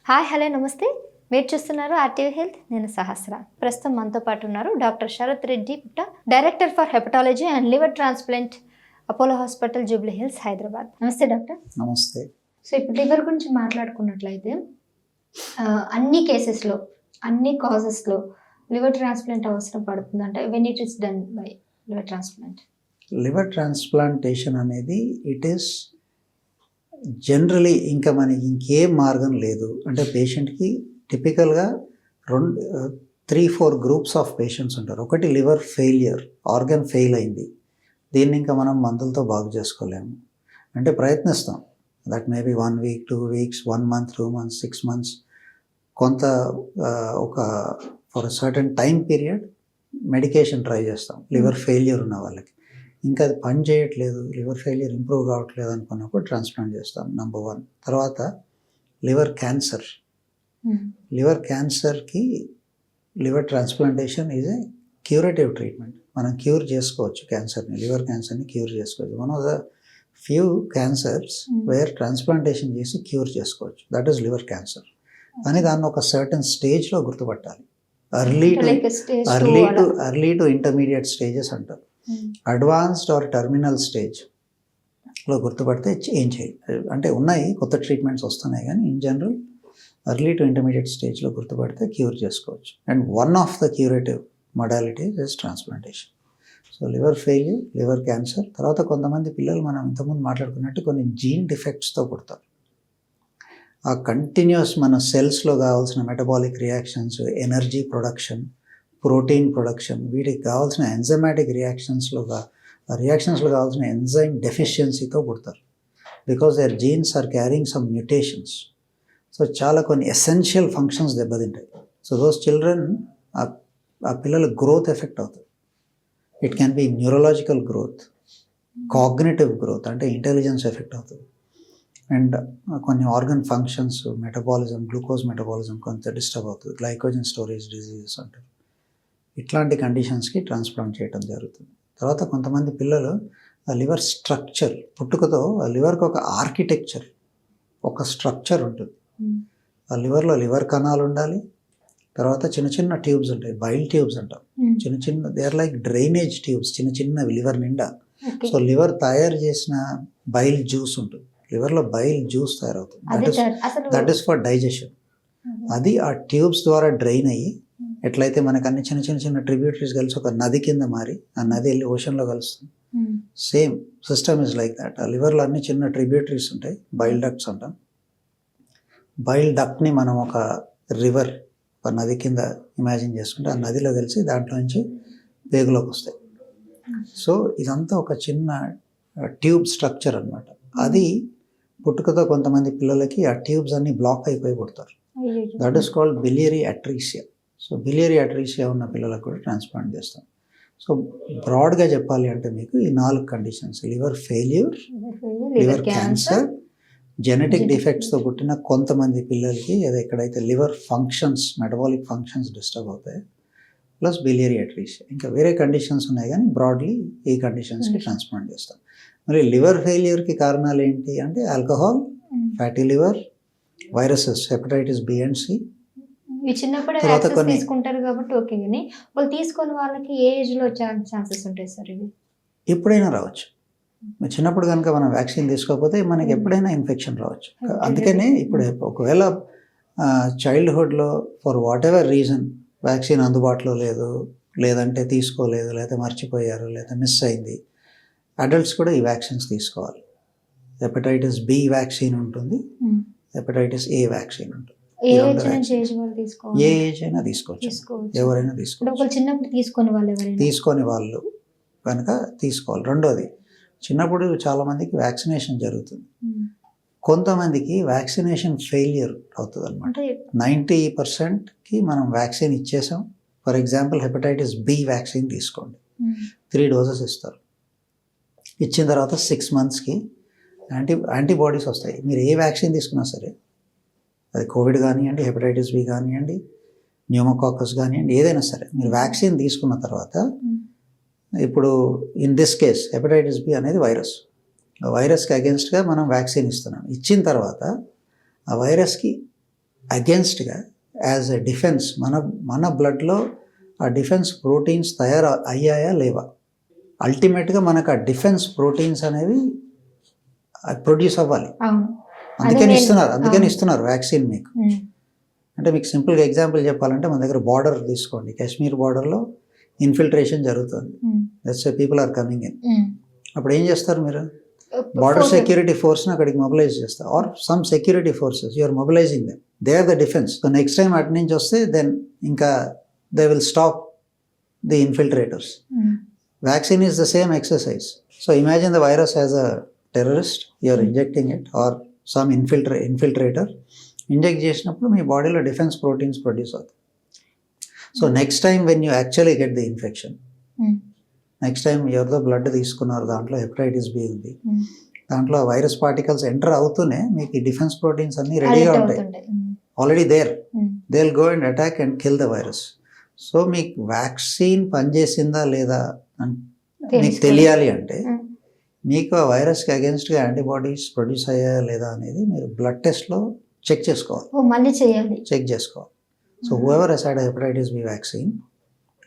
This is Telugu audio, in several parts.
హాయ్ హలో నమస్తే. మీరు చూస్తున్నారు ఆర్టీవీ హెల్త్. నేను సహస్ర. ప్రస్తుతం మనతో పాటు ఉన్నారు డాక్టర్ శరత్ రెడ్డి పుట్ట, director for hepatology and liver transplant, Apollo hospital, Jubilee hills, Hyderabad. నమస్తే డాక్టర్. నమస్తే. సో ఇప్పుడు లివర్ గురించి మాట్లాడుకున్నట్లయితే అన్ని కేసెస్లో, అన్ని కాజెస్లో లివర్ ట్రాన్స్ప్లాంట్ అవసరం పడుతుందంటే when it is done by liver transplant. Liver transplantation అనేది ఇట్ ఈస్ జనరలీ ఇంకా మనకి ఇంకేం మార్గం లేదు. అంటే పేషెంట్కి టిపికల్గా 3-4 గ్రూప్స్ ఆఫ్ పేషెంట్స్ ఉంటారు. ఒకటి లివర్ ఫెయిలియర్, ఆర్గన్ ఫెయిల్ అయింది, దీన్ని ఇంకా మనం మందులతో బాగు చేసుకోలేము. అంటే ప్రయత్నిస్తాం, that maybe 1 week, 2 weeks, 1 month, 2 months, 6 months, కొంత ఒక for certain time period medication try చేస్తాం లివర్ ఫెయిలియర్ ఉన్న వాళ్ళకి. ఇంకా అది పని చేయట్లేదు, లివర్ ఫెయిలియర్ ఇంప్రూవ్ కావట్లేదు అనుకున్నప్పుడు ట్రాన్స్ప్లాంట్ చేస్తాం, నెంబర్ 1. తర్వాత లివర్ క్యాన్సర్. లివర్ క్యాన్సర్కి liver transplantation is a curative treatment. మనం క్యూర్ చేసుకోవచ్చు క్యాన్సర్ని, లివర్ క్యాన్సర్ని క్యూర్ చేసుకోవచ్చు. One of the few cancers where transplantation చేసి క్యూర్ చేసుకోవచ్చు, దట్ ఈస్ లివర్ క్యాన్సర్. కానీ దాన్ని ఒక సర్టన్ స్టేజ్లో గుర్తుపట్టాలి. ఎర్లీ టు ఇంటర్మీడియట్ స్టేజెస్ అంటారు. అడ్వాన్స్డ్ ఆర్ టర్మినల్ స్టేజ్లో గుర్తుపడితే ఏం చేయాలి అంటే ఉన్నాయి, కొత్త ట్రీట్మెంట్స్ వస్తున్నాయి, కానీ in general early to intermediate స్టేజ్లో గుర్తుపడితే క్యూర్ చేసుకోవచ్చు. And one of the curative modalities is transplantation. So liver failure, liver cancer. తర్వాత కొంతమంది పిల్లలు మనం ఇంతకుముందు మాట్లాడుకున్నట్టు కొన్ని జీన్ డిఫెక్ట్స్తో పుడతారు. ఆ కంటిన్యూస్ మన సెల్స్లో కావాల్సిన metabolic reactions, energy production, protein production, వీటికి కావాల్సిన ఎంజైమాటిక్ రియాక్షన్స్లో కావాల్సిన ఎంజైమ్ డెఫిషియన్సీతో పుడతారు. Because their genes are carrying some mutations. So చాలా కొన్ని ఎసెన్షియల్ ఫంక్షన్స్ దెబ్బతింటాయి. సో దోస్ చిల్డ్రన్, ఆ పిల్లల గ్రోత్ ఎఫెక్ట్ అవుతుంది. It can be neurological growth, cognitive growth అంటే ఇంటెలిజెన్స్ ఎఫెక్ట్ అవుతుంది. అండ్ కొన్ని organ functions, metabolism, glucose metabolism కొంత డిస్టర్బ్ అవుతుంది, గ్లైకోజన్ స్టోరేజ్ డిజీజెస్ అంటారు. ఇట్లాంటి కండిషన్స్కి ట్రాన్స్ప్లాంట్ చేయడం జరుగుతుంది. తర్వాత కొంతమంది పిల్లలు ఆ లివర్ స్ట్రక్చర్, పుట్టుకతో ఆ లివర్కి ఒక ఆర్కిటెక్చర్, ఒక స్ట్రక్చర్ ఉంటుంది. ఆ లివర్లో లివర్ కణాలు ఉండాలి. తర్వాత చిన్న చిన్న ట్యూబ్స్ ఉంటాయి, బైల్ ట్యూబ్స్ అంటాం. చిన్న they are like drainage tubes, చిన్న లివర్ నిండా. సో లివర్ తయారు చేసిన బైల్ జ్యూస్ ఉంటుంది, లివర్లో బైల్ జ్యూస్ తయారవుతుంది. That is for digestion. అది ఆ ట్యూబ్స్ ద్వారా డ్రైన్ అయ్యి, ఎట్లయితే మనకు అన్ని చిన్న ట్రిబ్యూటరీస్ కలిసి ఒక నది కింద మారి ఆ నది వెళ్ళి ఓషన్లో కలుస్తుంది, same system is like that. ఆ లివర్లో అన్ని చిన్న ట్రిబ్యూటరీస్ ఉంటాయి, బైల్ డక్ట్స్ అంటాం. బైల్ డక్ట్ని మనం ఒక రివర్, ఒక నది కింద ఇమాజిన్ చేసుకుంటే ఆ నదిలో కలిసి దాంట్లో నుంచి పేగులోకి వస్తాయి. సో ఇదంతా ఒక చిన్న ట్యూబ్ స్ట్రక్చర్ అనమాట. అది పుట్టుకతో కొంతమంది పిల్లలకి ఆ ట్యూబ్స్ అన్ని బ్లాక్ అయిపోయి పుడతారు. That is called biliary atresia. So biliary atresia ఉన్న పిల్లలకు కూడా ట్రాన్స్ప్లాంట్ చేస్తాం. సో బ్రాడ్గా చెప్పాలి అంటే మీకు ఈ 4 conditions: liver failure, liver cancer, genetic డిఫెక్ట్స్తో పుట్టిన కొంతమంది పిల్లలకి ఎక్కడైతే liver functions, metabolic functions disturb అవుతాయి, ప్లస్ బిలియరీ అట్రీసియా. ఇంకా వేరే కండిషన్స్ ఉన్నాయి, కానీ బ్రాడ్లీ ఈ కండిషన్స్కి ట్రాన్స్ప్లాంట్ చేస్తాం. మరి లివర్ ఫెయిల్యూర్కి కారణాలు ఏంటి అంటే alcohol, fatty liver, viruses, hepatitis B and C. చిన్నప్పుడు వ్యాక్సిన్ తీసుకుంటారు కాబట్టి ఓకే, కానీ వాళ్ళు తీసుకున్న వాళ్ళకి ఏ ఏజ్లో ఛాన్సెస్ ఉంటాయి సార్? ఇవి ఎప్పుడైనా రావచ్చు. చిన్నప్పుడు కనుక మనం వ్యాక్సిన్ తీసుకోకపోతే మనకి ఎప్పుడైనా ఇన్ఫెక్షన్ రావచ్చు. అందుకనే ఇప్పుడు ఒకవేళ చైల్డ్హుడ్లో for whatever reason vaccine అందుబాటులో లేదు, లేదంటే తీసుకోలేదు, లేదా మర్చిపోయారు, లేదా మిస్ అయింది, అడల్ట్స్ కూడా ఈ వ్యాక్సిన్స్ తీసుకోవాలి. హెపటైటిస్ బి వ్యాక్సిన్ ఉంటుంది, హెపటైటిస్ ఏ వ్యాక్సిన్ ఉంటుంది. ఏ ఏజ్ అయినా తీసుకోవచ్చు, ఎవరైనా తీసుకోవచ్చు. చిన్నప్పుడు తీసుకొని వాళ్ళు కనుక తీసుకోవాలి. రెండోది, చిన్నప్పుడు చాలామందికి వ్యాక్సినేషన్ జరుగుతుంది, కొంతమందికి వ్యాక్సినేషన్ ఫెయిలియర్ అవుతుంది అనమాట. 90%కి మనం వ్యాక్సిన్ ఇచ్చేసాం. For example hepatitis B vaccine తీసుకోండి, 3 డోసెస్ ఇస్తారు. ఇచ్చిన తర్వాత 6 మంత్స్కి యాంటీబాడీస్ వస్తాయి. మీరు ఏ వ్యాక్సిన్ తీసుకున్నా సరే, అది కోవిడ్ కానివ్వండి, హెపటైటిస్ బి కానివ్వండి, న్యూమోకాకస్ కానివ్వండి, ఏదైనా సరే మీరు వ్యాక్సిన్ తీసుకున్న తర్వాత, ఇప్పుడు in this case hepatitis B అనేది వైరస్, ఆ వైరస్కి అగేన్స్ట్గా మనం వ్యాక్సిన్ ఇస్తున్నాం. ఇచ్చిన తర్వాత ఆ వైరస్కి అగేన్స్ట్గా యాజ్ ఎ డిఫెన్స్ మన బ్లడ్లో ఆ డిఫెన్స్ ప్రోటీన్స్ అయ్యాయా లేవా, అల్టిమేట్గా మనకు ఆ డిఫెన్స్ ప్రోటీన్స్ అనేవి ప్రొడ్యూస్ అవ్వాలి. అందుకని ఇస్తున్నారు వ్యాక్సిన్ మీకు. అంటే మీకు సింపుల్గా ఎగ్జాంపుల్ చెప్పాలంటే మన దగ్గర బార్డర్ తీసుకోండి, కాశ్మీర్ బార్డర్లో ఇన్ఫిల్ట్రేషన్ జరుగుతుంది, that's people are coming in. అప్పుడు ఏం చేస్తారు మీరు? బార్డర్ సెక్యూరిటీ ఫోర్స్ని అక్కడికి మొబిలైజ్ చేస్తారు, or some security forces you are mobilizing them, they are the defence. So next time అటు నుంచి వస్తే దెన్ ఇంకా they will stop the infiltrators. Vaccine is the same exercise. So imagine the virus as a terrorist, you are injecting it, or some infiltrator. Inject చేసినప్పుడు మీ బాడీలో డిఫెన్స్ ప్రోటీన్స్ ప్రొడ్యూస్ అవుతాయి. So next time when you actually get the infection, next time ఎవరిదో బ్లడ్ తీసుకున్నారు, దాంట్లో హెపటైటిస్ బి ఉంది, దాంట్లో వైరస్ పార్టికల్స్ ఎంటర్ అవుతూనే మీకు ఈ డిఫెన్స్ ప్రోటీన్స్ అన్నీ రెడీగా ఉంటాయి, already there, they will go and attack and kill the virus. So మీకు వ్యాక్సిన్ పనిచేసిందా లేదా మీకు తెలియాలి అంటే మీకు ఆ వైరస్కి అగేన్స్ట్గా యాంటీబాడీస్ ప్రొడ్యూస్ అయ్యాయా లేదా అనేది మీరు బ్లడ్ టెస్ట్లో చెక్ చేసుకోవాలి, మళ్ళీ చేయాలి, చెక్ చేసుకోవాలి. So whoever has had hepatitis B vaccine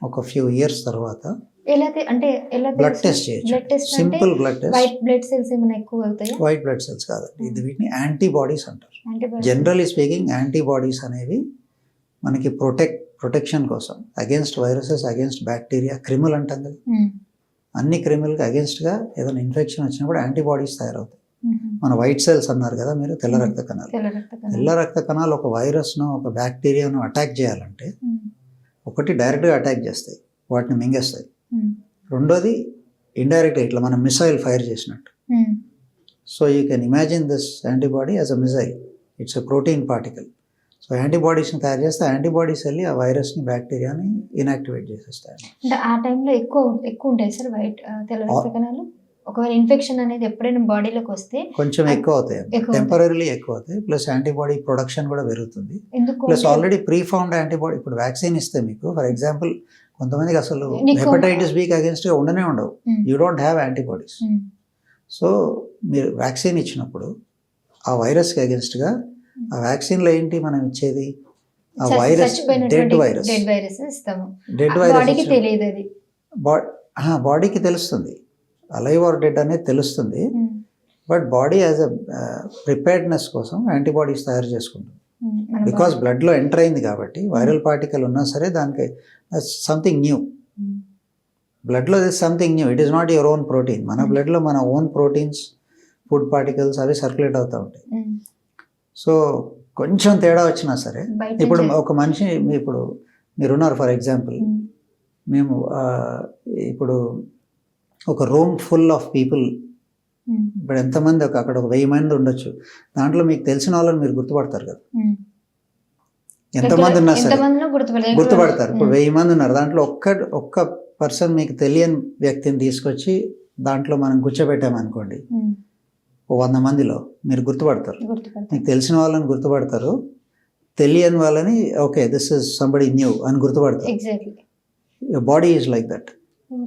ఒక ఫ్యూ ఇయర్స్ తర్వాత బ్లడ్ టెస్ట్ చేయొచ్చు, simple blood test. White blood cells ఏమైనా ఎక్కువ అవుతాయి? వైట్ బ్లడ్ సెల్స్ కాదండి, ఇది వీటిని యాంటీబాడీస్ అంటారు. జనరలీ స్పీకింగ్ యాంటీబాడీస్ అనేవి మనకి ప్రొటెక్షన్ కోసం అగేన్స్ట్ వైరసెస్, అగేన్స్ట్ బ్యాక్టీరియా, క్రిములు అంటాం కదా, అన్ని క్రిములకి అగేన్స్ట్గా ఏదైనా ఇన్ఫెక్షన్ వచ్చినప్పుడు యాంటీబాడీస్ తయారవుతాయి. మన వైట్ సెల్స్ అన్నారు కదా మీరు, తెల్ల రక్త కణాలు. తెల్ల రక్త కణాలు ఒక వైరస్ను, ఒక బ్యాక్టీరియాను అటాక్ చేయాలంటే ఒకటి డైరెక్ట్గా అటాక్ చేస్తాయి, వాటిని మింగేస్తాయి. రెండోది ఇండైరెక్ట్గా ఇట్లా మనం మిసైల్ ఫైర్ చేసినట్టు. So you can imagine this antibody as a missile, it's a protein particle. So యాంటీబాడీస్ని తయారు చేస్తే యాంటీబాడీస్ వెళ్ళి ఆ వైరస్ని, బ్యాక్టీరియాని ఇన్యాక్టివేట్ చేసేస్తాయి. అంటే ఆ టైంలో ఎక్కువ ఉంటాయి సార్ వైట్ తెల్ల రక్త కణాలు? ఒకవేళ ఇన్ఫెక్షన్ అనేది ఎప్పుడైనా బాడీలోకి వస్తే కొంచెం ఎక్కువ అవుతాయి, టెంపరీలీ ఎక్కువ అవుతాయి. ప్లస్ యాంటీబాడీ ప్రొడక్షన్ కూడా పెరుగుతుంది. ప్లస్ ఆల్రెడీ ప్రీఫార్మ్డ్ యాంటీబాడీ, ఇప్పుడు వ్యాక్సిన్ ఇస్తే మీకు ఫర్ ఎగ్జాంపుల్ కొంతమందికి అసలు హెపటైటిస్ బికి అగేన్స్ట్గా ఉండనే ఉండవు, you don't have antibodies. So మీరు వ్యాక్సిన్ ఇచ్చినప్పుడు ఆ వైరస్కి అగేన్స్ట్గా ఆ వ్యాక్సిన్లో ఏంటి మనం ఇచ్చేది? ఆ వైరస్ డెడ్ వైరస్ బాడీకి తెలుస్తుంది, అలైవ్ ఆర్ డెడ్ అనేది తెలుస్తుంది. But body as a preparedness కోసం యాంటీబాడీస్ తయారు చేసుకుంటుంది. బికాస్ బ్లడ్లో ఎంటర్ అయింది కాబట్టి వైరల్ పార్టికల్ ఉన్నా సరే దానికి సంథింగ్ న్యూ, బ్లడ్లో something new, it is not your own protein. మన బ్లడ్లో మన ఓన్ ప్రోటీన్స్, ఫుడ్ పార్టికల్స్ అవి సర్క్యులేట్ అవుతూ ఉంటాయి. సో కొంచెం తేడా వచ్చినా సరే, ఇప్పుడు ఒక మనిషి, ఇప్పుడు మీరున్నారు ఫర్ ఎగ్జాంపుల్, మేము ఇప్పుడు ఒక రూమ్ ఫుల్ ఆఫ్ పీపుల్, ఇప్పుడు ఎంతమంది, అక్కడ ఒక 1000 మంది ఉండొచ్చు, దాంట్లో మీకు తెలిసిన వాళ్ళని మీరు గుర్తుపడతారు కదా, ఎంతమంది ఉన్నా సరే గుర్తుపడతారు. ఇప్పుడు 1000 మంది ఉన్నారు, దాంట్లో ఒక్క పర్సన్ మీకు తెలియని వ్యక్తిని తీసుకొచ్చి దాంట్లో మనం కూర్చోబెట్టామనుకోండి, 100 మందిలో మీరు గుర్తుపడతారు. మీకు తెలిసిన వాళ్ళని గుర్తుపడతారు, తెలియని వాళ్ళని okay this is somebody new అని గుర్తుపడతారు. Body is like that.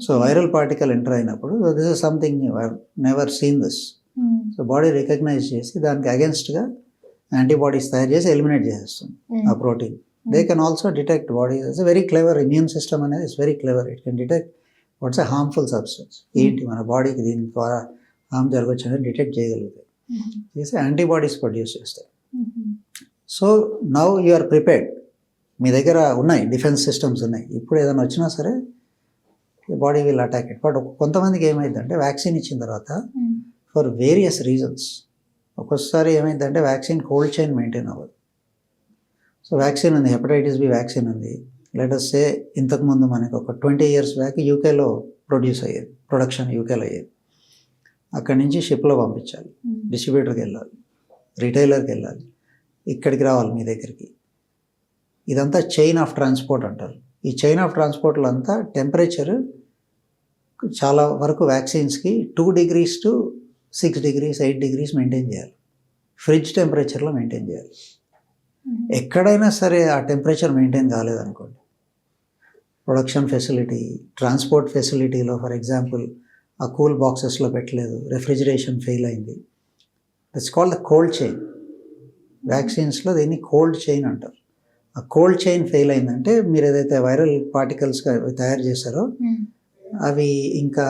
So viral particle enter అయినప్పుడు this is something new, I never seen this. So body recognize చేసి దానికి అగేన్స్ట్గా యాంటీబాడీస్ తయారు చేసి ఎలిమినేట్ చేసేస్తుంది ఆ protein. They can also detect, body is very clever, immune system అనేది is very clever, it can detect what's a harmful substance, ఏంటి మన బాడీకి దీని ద్వారా హార్మ్ జరగవచ్చు అనేది డిటెక్ట్ చేయగలుగుతాయి, చేసి యాంటీబాడీస్ ప్రొడ్యూస్ చేస్తాయి. So now you are prepared, మీ దగ్గర ఉన్నాయి డిఫెన్స్ సిస్టమ్స్ ఉన్నాయి, ఇప్పుడు ఏదైనా వచ్చినా సరే body will attack it. But కొంతమందికి ఏమైందంటే వ్యాక్సిన్ ఇచ్చిన తర్వాత ఫర్ వేరియస్ రీజన్స్ ఒక్కొక్కసారి ఏమైందంటే వ్యాక్సిన్ కోల్డ్ చైన్ మెయింటైన్ అవ్వదు. సో వ్యాక్సిన్ ఉంది, హెపటైటిస్ బి వ్యాక్సిన్ ఉంది, లెట్ అస్ సే ఇంతకుముందు మనకి ఒక 20 years బ్యాక్ యూకేలో ప్రొడక్షన్ యూకేలో అయ్యేది. అక్కడి నుంచి షిప్లో పంపించాలి, డిస్ట్రిబ్యూటర్కి వెళ్ళాలి, రిటైలర్కి వెళ్ళాలి, ఇక్కడికి రావాలి మీ దగ్గరికి. ఇదంతా చైన్ ఆఫ్ ట్రాన్స్పోర్ట్ అంటారు. ఈ చైన్ ఆఫ్ ట్రాన్స్పోర్ట్లో అంతా టెంపరేచర్ చాలా వరకు వ్యాక్సిన్స్కి 2 degrees to 6 degrees 8 degrees maintain చేయాలి, ఫ్రిడ్జ్ టెంపరేచర్లో మెయింటైన్ చేయాలి. ఎక్కడైనా సరే ఆ టెంపరేచర్ మెయింటైన్ కాలేదనుకోండి, ప్రొడక్షన్ ఫెసిలిటీ, ట్రాన్స్పోర్ట్ ఫెసిలిటీలో ఫర్ ఎగ్జాంపుల్ ఆ కూల్ బాక్సెస్లో పెట్టలేదు, రెఫ్రిజిరేషన్ ఫెయిల్ అయింది, it's called the cold chain. వ్యాక్సిన్స్లో దీన్ని కోల్డ్ చైన్ అంటారు. ఆ కోల్డ్ చైన్ ఫెయిల్ అయిందంటే మీరు ఏదైతే వైరల్ పార్టికల్స్గా తయారు చేశారో అవి ఇంకా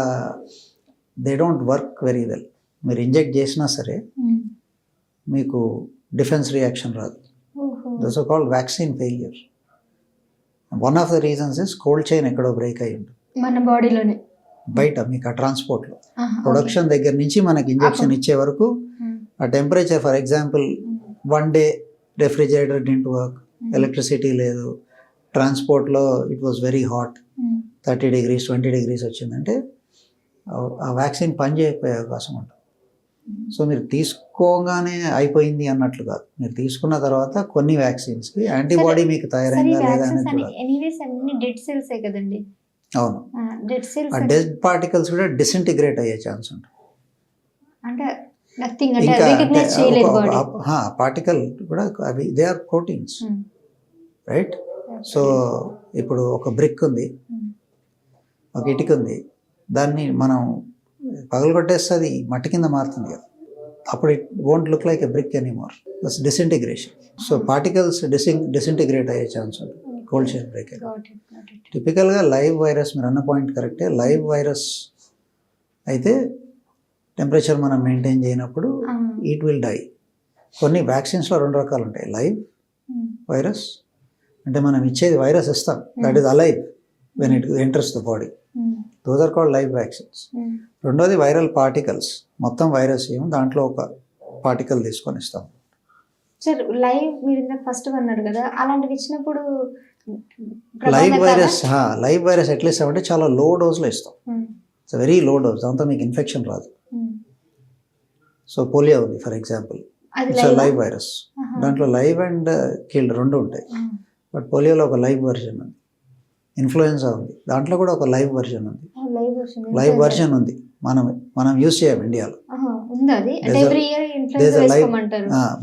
they don't work very well. మీరు ఇంజెక్ట్ చేసినా సరే మీకు డిఫెన్స్ రియాక్షన్ రాదు. Those are called vaccine failure. One of the reasons is cold chain ఎక్కడో బ్రేక్ అయ్యి ఉంటుంది మన బాడీలోనే, బయట మీకు ఆ ట్రాన్స్పోర్ట్లో. ప్రొడక్షన్ దగ్గర నుంచి మనకి ఇంజెక్షన్ ఇచ్చే వరకు ఆ temperature, for example 1 day refrigerator didn't work, electricity లేదు, ట్రాన్స్పోర్ట్లో it was very hot, 30 degrees 20 degrees వచ్చిందంటే ఆ వ్యాక్సిన్ పని చేయకపోయే అవకాశం ఉంటుంది. సో మీరు తీసుకోగానే అయిపోయింది అన్నట్లు కాదు. మీరు తీసుకున్న తర్వాత కొన్ని వ్యాక్సిన్స్కి యాంటీబాడీ మీకు తయారైందా లేదా అనేది చూడాలి. ఎనీవేస్ అన్ని డెడ్ సెల్సే కదండి. అవును, డెడ్ సెల్స్ ఆ డెడ్ పార్టికల్స్ కూడా డిసింటిగ్రేట్ అయ్యే ఛాన్స్ ఉంటుంది. అంటే నథింగ్, అంటే రికగ్నైజ్ చేయలేదు బాడీ. పార్టికల్ కూడా అవి they are proteins, right? So ఇప్పుడు ఒక బ్రిక్ ఉంది, ఒక ఇటుక ఉంది, దాన్ని మనం పగలగొట్టేస్తే అది మట్టి కింద మారుతుంది కదా, అప్పుడు it won't look like a brick anymore. That's disintegration. So particles disintegrate అయ్యే ఛాన్స్ ఉంటుంది కోల్డ్ చైన్ బ్రేక్ అయితే. టిపికల్గా లైవ్ వైరస్, మీరు అన్న పాయింట్ కరెక్టే, లైవ్ వైరస్ అయితే టెంపరేచర్ మనం మెయింటైన్ చేయనప్పుడు ఇట్ విల్ డై. కొన్ని వ్యాక్సిన్స్లో 2 రకాలు ఉంటాయి. లైవ్ వైరస్ అంటే మనం ఇచ్చేది వైరస్ ఇస్తాం, that is alive when it enters the body, those are called live vaccines. రెండోది వైరల్ పార్టికల్స్, మొత్తం వైరస్ ఏమో దాంట్లో ఒక పార్టికల్ తీసుకొని ఇస్తాం. సార్ లైవ్ మీరు ఇందాక ఫస్ట్ అన్నారు కదా, అలాంటివి ఇచ్చినప్పుడు లైవ్ వైరస్ ఎట్లా ఇస్తామంటే చాలా లో డోస్లో ఇస్తాం. ఇట్స్ వెరీ లో డోస్, దాంతో మీకు ఇన్ఫెక్షన్ రాదు. సో పోలియో ఉంది for example, it's live virus, దాంట్లో లైవ్ అండ్ కిల్డ్ 2 ఉంటాయి. బట్ పోలియోలో ఒక లైవ్ వర్జన్ ఉంది. ఇన్ఫ్లుయెన్జా ఉంది, దాంట్లో కూడా ఒక లైవ్ వర్జన్ ఉంది. లైవ్ వర్జన్ ఉంది, మనం యూజ్ చేయం ఇండియాలో.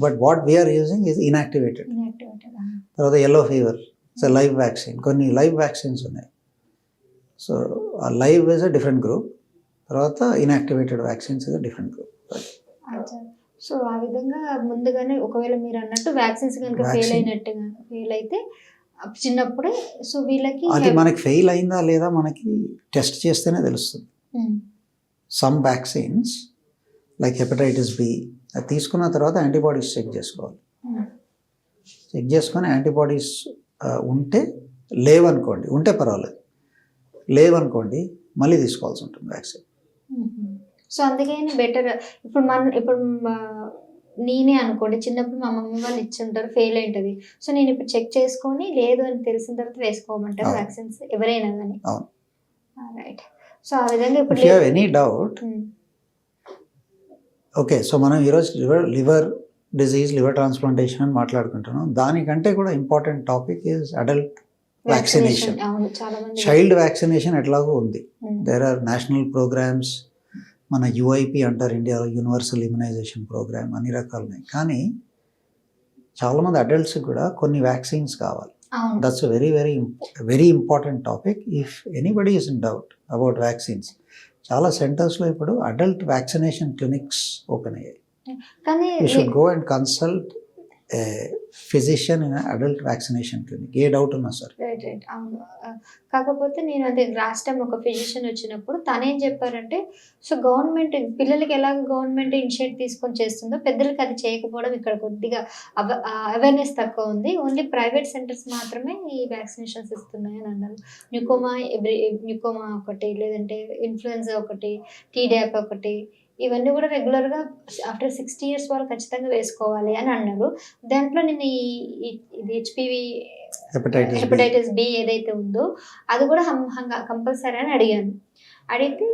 But what we are using is inactivated. తర్వాత yellow fever, it's a live vaccine. కొన్ని లైవ్ వ్యాక్సిన్స్ ఉన్నాయి. సో ఆ live is a different group, తర్వాత inactivated vaccines is a different group. So ఆ విధంగా ముందుగానే ఒకవేళ మీరు అన్నట్టు వ్యాక్సిన్స్ కనుక ఫెయిల్ అయితే చిన్నప్పుడే, సో వీళ్ళకి అది మనకి ఫెయిల్ అయిందా లేదా మనకి టెస్ట్ చేస్తేనే తెలుస్తుంది. Some vaccines like hepatitis B అది తీసుకున్న తర్వాత యాంటీబాడీస్ చెక్ చేసుకోవాలి. చెక్ చేసుకొని యాంటీబాడీస్ ఉంటే లేవనుకోండి, ఉంటే పర్వాలేదు, లేవనుకోండి మళ్ళీ తీసుకోవాల్సి ఉంటుంది వ్యాక్సిన్. సో అందుకని బెటర్. ఇప్పుడు నేనే అనుకోండి, చిన్నప్పుడు మా మమ్మీ వాళ్ళు ఇచ్చుంటారు, ఫెయిల్ అయింటది. సో నేను ఇప్పుడు చెక్ చేసుకొని లేదు అని తెలిసిన తర్వాత వేసుకోమంటారు వ్యాక్సిన్స్ ఎవరైనా కానీ. రైట్. సో ఆ విధంగా ఇప్పుడు ఎనీ డౌట్. ఓకే, సో మనం ఈరోజు లివర్ డిజీజ్, లివర్ ట్రాన్స్ప్లాంటేషన్ అని మాట్లాడుకుంటున్నాం. దానికంటే కూడా important topic is adult vaccination. Child vaccination ఎట్లాగో ఉంది. దేర్ ఆర్ నేషనల్ ప్రోగ్రామ్స్, మన యుఐపి అంటారు ఇండియాలో, యూనివర్సల్ ఇమ్యునైజేషన్ ప్రోగ్రామ్, అన్ని రకాలు ఉన్నాయి. కానీ చాలామంది అడల్ట్స్కి కూడా కొన్ని వ్యాక్సిన్స్ కావాలి. That's very very very important topic. If anybody is in doubt about vaccines, చాలా సెంటర్స్లో ఇప్పుడు అడల్ట్ వ్యాక్సినేషన్ క్లినిక్స్ ఓపెన్ అయ్యాయి. You should go and consult physician in adult vaccination clinic, A doubt ఉన్నా సార్. రైట్ రైట్ అవును. కాకపోతే నేను అదే లాస్ట్ టైం ఒక ఫిజిషియన్ వచ్చినప్పుడు తనేం చెప్పారంటే, సో గవర్నమెంట్ పిల్లలకి ఎలాగ గవర్నమెంట్ ఇనిషియేట్ తీసుకొని చేస్తుందో పెద్దలకి అది చేయకపోవడం ఇక్కడ కొద్దిగా అవేర్నెస్ తక్కువ ఉంది. ఓన్లీ ప్రైవేట్ సెంటర్స్ మాత్రమే ఈ వ్యాక్సినేషన్స్ ఇస్తున్నాయి అని అన్నారు. న్యూకోమా ఒకటి, లేదంటే ఇన్ఫ్లుయెన్జా ఒకటి, టీడాప్ ఒకటి, ఇవన్నీ కూడా రెగ్యులర్గా ఆఫ్టర్ 60 years వాళ్ళు ఖచ్చితంగా వేసుకోవాలి అని అన్నారు. దాంట్లో నేను ఇది హెచ్పివి హెపటైటిస్ బి ఏదైతే ఉందో అది కూడా కంపల్సరీ అని అడిగాను. అడిగితే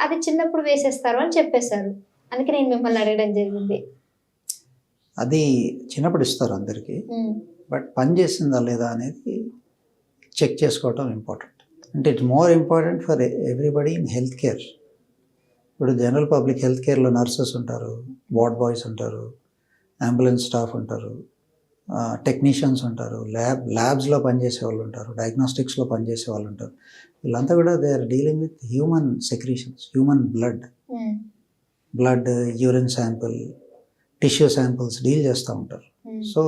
అది చిన్నప్పుడు వేసేస్తారు అని చెప్పేశారు. అందుకే నేను మిమ్మల్ని అడగడం జరిగింది. అది చిన్నప్పుడు ఇస్తారు అందరికీ, బట్ పని చేసిందా లేదా అనేది చెక్ చేసుకోవటం ఇంపార్టెంట్. అంటే it's more important for everybody in health care. ఇప్పుడు జనరల్ పబ్లిక్ హెల్త్ కేర్లో నర్సెస్ ఉంటారు, వార్డ్ బాయ్స్ ఉంటారు, అంబులెన్స్ స్టాఫ్ ఉంటారు, టెక్నీషియన్స్ ఉంటారు, ల్యాబ్స్లో పనిచేసే వాళ్ళు ఉంటారు, డయాగ్నోస్టిక్స్లో పనిచేసే వాళ్ళు ఉంటారు. వీళ్ళంతా కూడా they are dealing with human secretions, human blood, urine sample, tissue samples deal చేస్తూ ఉంటారు. సో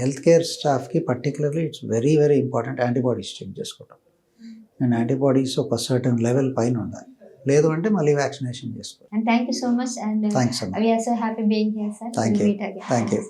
హెల్త్ కేర్ స్టాఫ్కి particularly it's very very important antibodies check చేసుకోవడం. అండ్ యాంటీబాడీస్ ఒక సర్టన్ లెవెల్ పైన ఉండాలి, లేదు అంటే మళ్ళీ వ్యాక్సినేషన్ చేసుకోవాలి. And thank you so much. And Thanks so much. we are so happy being here, sir. Thank We'll you. meet again. Thank you.